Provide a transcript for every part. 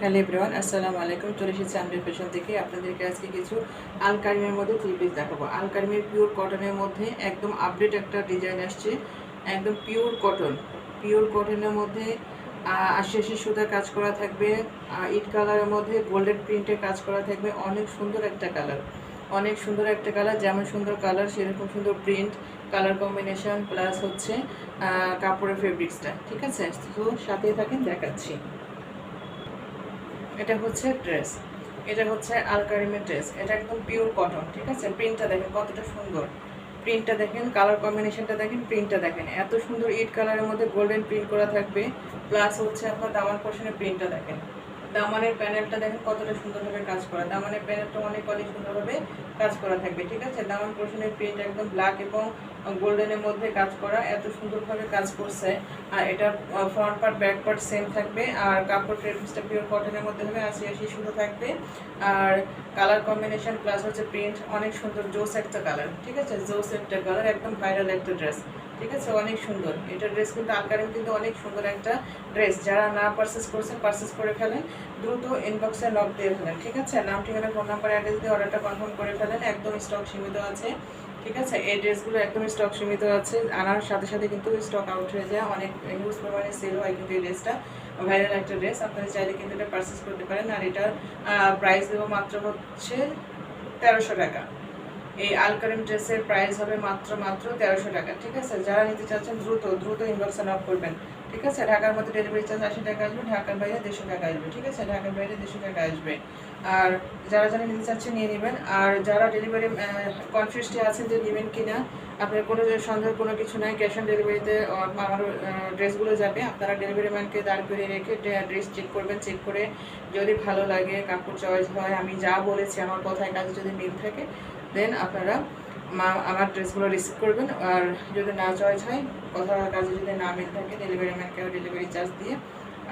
Hello everyone, আসসালামু আলাইকুম। চলে এসেছি আনবির ফ্যাশন থেকে। আপনাদেরকে আজকে কিছু আলকারিমের মধ্যে থ্রি পিস দেখাবো। আলকারিমের পিওর কটনের মধ্যে একদম আপডেট একটা ডিজাইন আসছে। একদম পিওর কটন, পিওর কটনের মধ্যে ৮০ সুতার কাজ করা থাকবে। ইট কালারের মধ্যে গোল্ডেন প্রিন্টের কাজ করা থাকবে। অনেক সুন্দর একটা কালার, অনেক সুন্দর একটা কালার। যেমন সুন্দর কালার সেরকম সুন্দর প্রিন্ট, কালার কম্বিনেশন প্লাস হচ্ছে কাপড়ের ফেব্রিক্সটা। ঠিক আছে, তো সাথেই থাকেন, দেখাচ্ছি। এটা হচ্ছে ড্রেস, এটা হচ্ছে আলকারিমের ড্রেস। এটা একদম পিওর কটন। ঠিক আছে, প্রিন্টটা দেখেন কতটা সুন্দর, প্রিন্টটা দেখেন, কালার কম্বিনেশনটা দেখেন, প্রিন্টটা দেখেন এত সুন্দর। ইট কালারের মধ্যে গোল্ডেন প্রিন্ট করা থাকবে, প্লাস হচ্ছে আপনার দামান পোর্শনের প্রিন্টটা দেখেন। দামানের প্যানেলটা দেখেন কতটা সুন্দরভাবে কাজ করা, দামানের প্যানেলটা অনেক অনেক সুন্দরভাবে কাজ করা থাকবে। ঠিক আছে, দামান পোর্শনের প্রিন্ট একদম ব্ল্যাক এবং গোল্ডেনের মধ্যে কাজ করা, এত সুন্দরভাবে কাজ করছে। আর এটা front part back part same থাকবে। আর কাপড় ফেব্রিক্সটা পিওর কটনের মধ্যে হবে, ৮০ সুতো থাকবে। আর কালার কম্বিনেশন প্লাস হচ্ছে প্রিন্ট অনেক সুন্দর, জোস একটা কালার। ঠিক আছে, জোস একটা কালার, একদম ভাইরাল একটা ড্রেস। ঠিক আছে, অনেক সুন্দর এটা ড্রেস। কিন্তু আলকারিম কিন্তু অনেক সুন্দর একটা ড্রেস। যারা না পারচেস করছেন, পারচেস করে ফেলেন, দ্রুত ইনবক্সে নক দিয়ে ফেলেন। ঠিক আছে, নাম ঠিকানা ফোন নাম্বার অ্যাড্রেস দিয়ে অর্ডারটা কনফার্ম করে ফেলেন। একদম স্টক সীমিত আছে। ঠিক আছে, এই ড্রেসগুলো একদম স্টক সীমিত আছে, আনার সাথে সাথে কিন্তু স্টক আউট হয়ে যায়, অনেক হিউজ পরিমাণে সেল হয় কিন্তু এই ড্রেসটা। ভাইরাল একটা ড্রেস, আপনারা চাইলে কিন্তু এটা পারচেস করতে পারেন। আর এটার প্রাইস দেবো মাত্র হচ্ছে ১৩০০ টাকা। এই আলকারিম ড্রেসের প্রাইস হবে মাত্র ১৩০০ টাকা। ঠিক আছে, যারা নিতে চাচ্ছেন দ্রুত দ্রুত ইনবক্সে নক করবেন। ঠিক আছে, ঢাকার মধ্যে ডেলিভারি চার্জ ৮০ টাকা আসবে, ঢাকার বাইরে ১৫০ টাকা আসবে। ঠিক আছে, ঢাকার বাইরে ১৫০ টাকা আসবে। আর যারা যারা নিতে চাচ্ছেন নিয়ে নেবেন। আর যারা ডেলিভারি কনফিউজডে আছেন যে নেবেন কি না, আপনার কোনো সন্দেহ কোনো কিছু নাই, ক্যাশ অন ডেলিভারিতে আমার ড্রেসগুলো যাবে। আপনারা ডেলিভারি ম্যানকে দাঁড় করে রেখে ড্রেস চেক করবেন, চেক করে যদি ভালো লাগে, কাপড় চয়েস হয়, আমি যা বলেছি আমার কথায় কাজে যদি মিল থাকে, দেন আপনারা আমার ড্রেসগুলো রিসিভ করবেন। আর যদি না চয়েস হয়, কথা কাজে যদি না মিল থাকে, ডেলিভারি ম্যানকেও ডেলিভারি চার্জ দিয়ে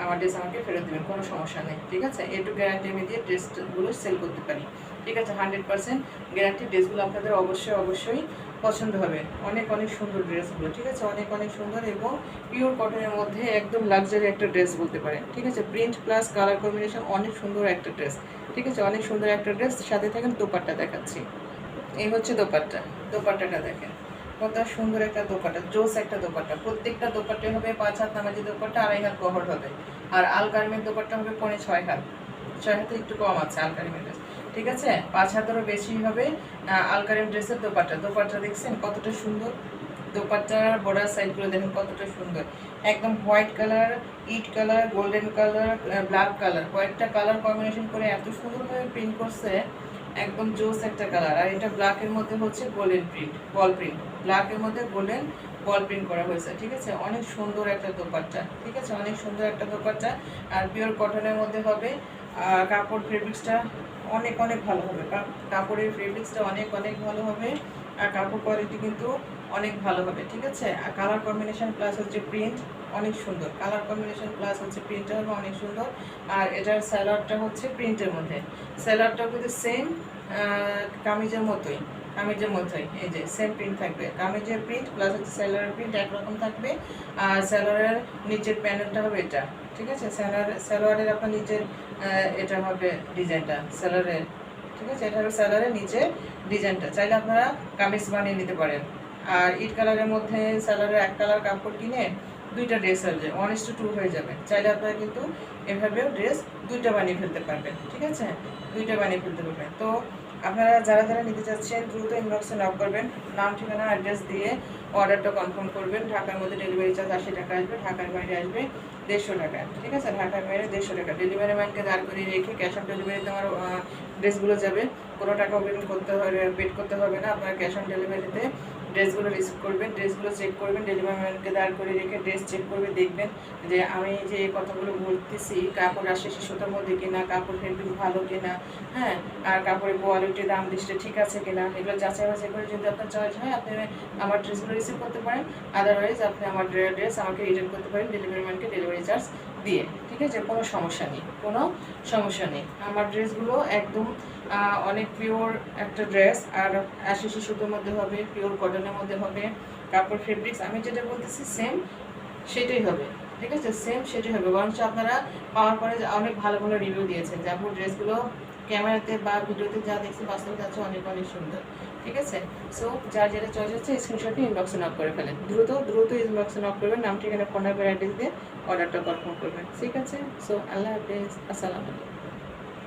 আমার ড্রেস আমাকে ফেরত দেবেন, কোনো সমস্যা নেই। ঠিক আছে, একটু গ্যারান্টি আমি দিয়ে ড্রেসগুলো সেল করতে পারি। ঠিক আছে, 100% গ্যারান্টি। ড্রেসগুলো আপনাদের অবশ্যই অবশ্যই পছন্দ হবে। অনেক অনেক সুন্দর ড্রেসগুলো। ঠিক আছে, অনেক অনেক সুন্দর এবং পিওর কটনের মধ্যে একদম লাক্সারি একটা ড্রেস বলতে পারেন। ঠিক আছে, প্রিন্ট প্লাস কালার কম্বিনেশন অনেক সুন্দর একটা ড্রেস। ঠিক আছে, অনেক সুন্দর একটা ড্রেস। সাথে থাকেন, দোপাট্টা দেখাচ্ছি। এই হচ্ছে দোপাট্টা, দোপাট্টাটা দেখেন কত সুন্দর একটা দোপাট্টা, জোস একটা দোপাট্টা। প্রত্যেকটা দোপাট্টা হবে ৫ হাত নামাজি দোপাট্টা, ২.৫ হাত বহর হবে। আর আলকারিমের দোপাট্টা হবে ৬.৫ হাত, ৬ হাতে একটু কম আছে আলকারিমের ড্রেস। ঠিক আছে, ৫ হাতেরও বেশি হবে আলকারিম ড্রেসের দোপাট্টা। দোপাট্টা দেখছেন কতটা সুন্দর, দোপাট্টার বর্ডার সাইডগুলো দেখেন কতটা সুন্দর। একদম হোয়াইট কালার, ইট colour, golden colour, black colour, কয়েকটা কালার কম্বিনেশন করে এত সুন্দরভাবে প্রিন্ট করছে, একদম জোস একটা কালার। আর এটা ব্ল্যাকের মধ্যে হচ্ছে গোল্ডেন প্রিন্ট, বল প্রিন্ট, ব্ল্যাকের মধ্যে গোল্ডেন বল প্রিন্ট করা হয়েছে। ঠিক আছে, অনেক সুন্দর একটা দোপাট্টা। ঠিক আছে, অনেক সুন্দর একটা দোপাট্টা। আর পিওর কটনের মধ্যে হবে। আর কাপড় ফেব্রিক্সটা অনেক অনেক ভালো হবে, কাপড়ের ফেব্রিক্সটা অনেক অনেক ভালো হবে। আর কাপড় কোয়ালিটি কিন্তু অনেক ভালো হবে। ঠিক আছে, আর কালার কম্বিনেশন প্লাস হচ্ছে প্রিন্ট অনেক সুন্দর, কালার কম্বিনেশন প্লাস হচ্ছে প্রিন্টটা হবে অনেক সুন্দর। আর এটার স্যালাডটা হচ্ছে প্রিন্টের মধ্যে, স্যালাডটাও কিন্তু সেম কামিজের মতোই, কামিজের মতোই এই যে সেম প্রিন্ট থাকবে। কামিজের প্রিন্ট প্লাস হচ্ছে স্যালোয়ারের প্রিন্ট একরকম থাকবে। আর স্যালোয়ারের নিচের প্যানেলটা হবে এটা। ঠিক আছে, স্যালোয়ারের আপনার নিচের এটা হবে ডিজাইনটা স্যালোয়ারের। ঠিক আছে, এটা হবে স্যালোয়ারের নিচে ডিজাইনটা। চাইলে আপনারা কামিজ বানিয়ে নিতে পারেন। আর ইট কালারের মধ্যে স্যালোয়ারের এক কালার কাপড় কিনে দুইটা ড্রেস হয়ে যায়, 1:2 হয়ে যাবে। চাইলে আপনারা কিন্তু এভাবেও ড্রেস দুইটা বানিয়ে ফেলতে পারবেন। ঠিক আছে, দুইটা বানিয়ে ফেলতে পারবেন। তো আপনারা যারা যারা নিতে চাচ্ছেন দ্রুত ইনবক্সে নক করবেন, নাম ঠিকানা অ্যাড্রেস দিয়ে অর্ডারটা কনফার্ম করবেন। ঢাকার মধ্যে ডেলিভারি চার্জ ৮০ টাকা আসবে, ঢাকার বাইরে আসবে ১৫০ টাকা। ঠিক আছে, ঢাকার বাইরে ১৫০ টাকা। ডেলিভারি ম্যানকে দাঁড় করে রেখে ক্যাশ অন ডেলিভারিতে আমার ড্রেসগুলো যাবে, কোনো টাকা পেমেন্ট করতে হবে, পেড করতে হবে না। আপনারা ক্যাশ অন ডেলিভারিতে ড্রেসগুলো রিসিভ করবেন, ড্রেসগুলো চেক করবেন, ডেলিভারি ম্যানকে দাঁড় করে রেখে ড্রেস চেক করবে, দেখবেন যে আমি যে কথাগুলো বলতেছি কাপড় আসে সুতোর মধ্যে কিনা, কাপড় ফেব্রিক ভালো কিনা, হ্যাঁ, আর কাপড়ের কোয়ালিটি দাম দৃষ্টি ঠিক আছে কিনা, এগুলো যাচাই বাছাই করে যদি আপনার চয়েস হয় আপনি আমার ড্রেসগুলো রিসিভ করতে পারেন। আদারওয়াইজ আপনি আমার ড্রেস আমাকে রিটার্ন করতে পারেন ডেলিভারি ম্যানকে ডেলিভারি চার্জ দিয়ে। ঠিক আছে, কোনো সমস্যা নেই, কোনো সমস্যা নেই। আমার ড্রেসগুলো একদম অনেক পিওর একটা ড্রেস। আর ৮০ সুতোর মধ্যে হবে, পিওর কটনের মধ্যে হবে। কাপড় ফেব্রিক্স আমি যেটা বলতেছি সেম সেটাই হবে। ঠিক আছে, সেম সেটাই হবে। বরঞ্চ আপনারা পাওয়ার পরে যে অনেক ভালো ভালো রিভিউ দিয়েছেন যে আপু ড্রেসগুলো ক্যামেরাতে বা ভিডিওতে যা দেখছি বাস্তবে যাচ্ছে অনেক অনেক সুন্দর। ঠিক আছে, সো যার যেটা চয়েস হচ্ছে স্ক্রিনশট নিয়ে ইনবক্সে নক করে ফেলেন, দ্রুত দ্রুত ইনবক্সে নক করবেন, নাম ঠিকানা ফোন নাম্বার অ্যাড্রেস দিয়ে অর্ডারটা কনফার্ম করবেন। ঠিক আছে, সো আল্লাহ হাফেজ, আসসালামু আলাইকুম।